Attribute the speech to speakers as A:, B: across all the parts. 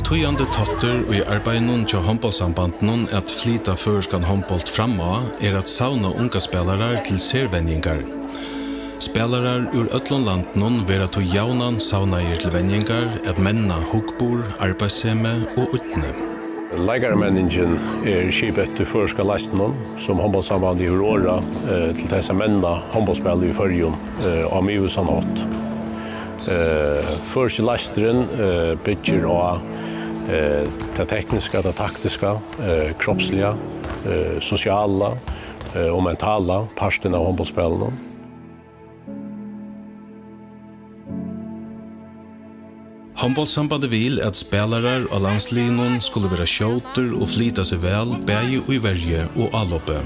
A: tøyande totter og I arbeidet til håndbollsambanden at flyta førskan håndboll framåt at sauna unga spelare til servenjingar. Spelare ur öllum landnum vera to jaunan saunair til venjingar at menna hugbor, arbeidsseme og utne.
B: Leikarmenningen skipet til førska lasten som håndbollsamband I åra til dessa menna håndbollsspel I Førjun av Mivusan 8. Första lastren bygger av det tekniska, det taktiska, kroppsliga, sociala och mentala parten av handbollsspelen.
A: Handbollssambandet vil at spelare av landslinjen skulle være skjøter og flyta seg vel bæge og I verje og alloppe.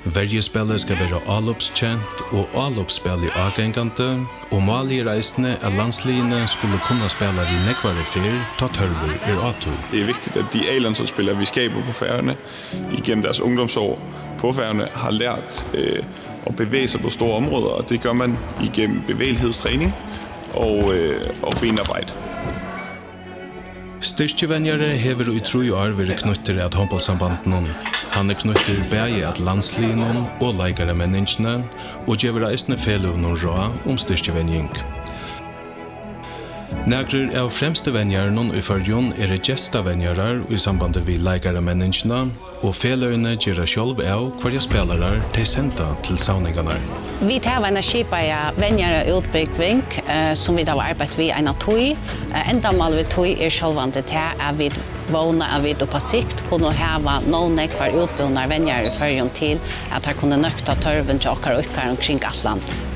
A: Verjespillet skal være avloppskjent og avloppsspill I avgengande, og målet reisende at landslinjene skulle kunne spille vid nekvare fyr, ta tørver atur.
C: Det vigtigt, at de A-landsholdsspillere, vi skaber på Færøerne, igennem deres ungdomsår på Færøerne, har lært at bevæge sig på store områder, og det gør man igennem bevægelighedstræning og benarbejde.
A: Styrkevenjare hever I 3 år vært knyttet at håndbollsambanden. Han knyttet bæge at landslinjen og leikaremenningene, og gjør reisende feløv noen råd styrkevenjing. Nægrer av fremste venjaren I Førjun gestavenjarer I sambandet vid leikaremenningene, og feløvene gjør selv av hver spelare til senda til sauningene.
D: Vi tar en skipet venjare utbygging som vi har arbeidet ved en av tøy. Endamål ved tøy selvvandet til at vi vågner av vidt og på sikt kunne hava noen hver utbyggende venjare I Førjun til at de kunne nøkta tørven til okkar og okkar omkring Atlant.